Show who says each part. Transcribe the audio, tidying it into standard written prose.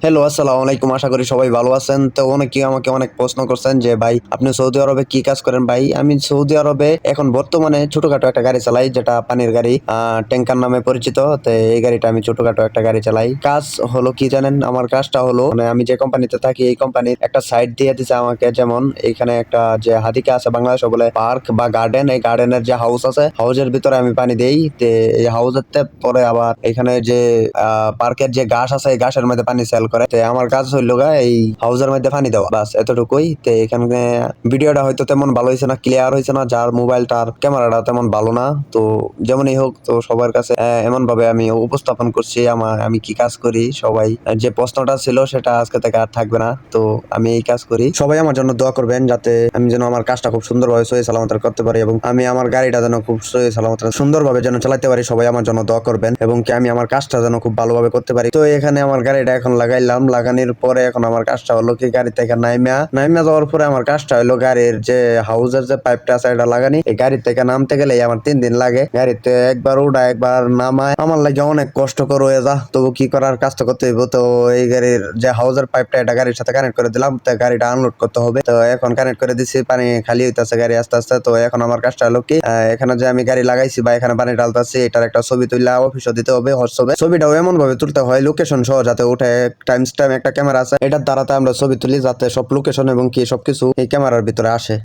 Speaker 1: Hello, আসসালামু আলাইকুম। আশা করি সবাই ভালো আছেন। তো অনেকেই আমাকে অনেক প্রশ্ন করছেন যে ভাই আপনি সৌদি আরবে কি কাজ করেন ভাই? আমি সৌদি আরবে এখন বর্তমানে ছোটখাটো একটা গাড়ি চালাই, যেটা পানির গাড়ি, ট্যাঙ্কার নামে পরিচিত। তো এই গাড়িটা আমি ছোটখাটো একটা গাড়ি চালাই। কাজ হলো কি জানেন? আমার কাজটা হলো মানে আমি যে কোম্পানিতে থাকি এই কোম্পানির একটা সাইট দিয়ে দিছে আমাকে। যেমন এইখানে একটা যে হাদিকা আছে বাংলাদেশে বলে পার্ক বা গার্ডেন, এই গার্ডেনের যে হাউস আছে, হাউসের ভিতরে আমি পানি দেই। তে এই হাউসের পরে আবার এখানে যে পার্কের যে ঘাস আছে এই ঘাসের মধ্যে পানি সেল করে। তে আমার কাজ হইলো গা এই হাউসের মধ্যে পানি দেওয়া, বাস এতটুকুই। তে এখানে ভিডিওটা হয়তো তেমন ভালো হয়েছে না, ক্লিয়ার হয়েছে না, যার মোবাইলটার ক্যামেরাটা তেমন ভালো না। তো যেমনই হোক, তো সবার কাছে এমন ভাবে আমি উপস্থাপন করছি আমি কি কাজ করি। সবাই যে প্রশ্নটা ছিল সেটা আজকে থেকে আর থাকবে না। তো আমি এই কাজ করি, সবাই আমার জন্য দোয়া করবেন যাতে আমি যেন আমার কাজটা খুব সুন্দরভাবে সহি সালামত করতে পারি, এবং আমি আমার গাড়িটা যেন খুব সহি সালামত সুন্দরভাবে যেন চালাতে পারি। সবাই আমার জন্য দোয়া করবেন এবং কি আমি আমার কাজটা যেন খুব ভালোভাবে করতে পারি। তো এখানে আমার গাড়িটা এখন লাগাইলাম, লাগানোর পরে এখন আমার কাজটা হলো কি গাড়ি থেকে নাইমা যাওয়ার পরে আমার কাজটা হলো গাড়ির যে হাউজের যে পাইপটা আছে এটা লাগানি। এই গাড়ি থেকে নামতে গেলে আমার 3 দিন লাগে। গাড়িতে একবার উঠা একবার নামায় আমার লাগে অনেক কষ্টকর হয়ে যা, তবু কি করার, কাজটা করতে হইব। তো এই গাড়ির যে হাউজের পাইপটা এটা গাড়ির সাথে কানেক্ট করে দিলাম। তো গাড়িটা আনলোড করতে হবে। তো এখন কানেক্ট করে দিছি, পানি খালি হইতাছে গাড়ি আস্তে আস্তে। তো এখন আমার কাজটা হলো কি এখানে যে আমি গাড়ি লাগাইছি বা এখানে পানি ঢালতাছি এটার একটা ছবি তুললা অফিসে দিতে হবে হোয়াটসঅ্যাপে। ছবিটাও এমন ভাবে তুলতে হয় লোকেশন সহ, যাতে উঠে টাইম একটা ক্যামেরা আছে এটার দ্বারাতে আমরা ছবি তুলি, যাতে সব লোকেশন এবং কি সবকিছু এই ক্যামেরার ভিতরে আসে।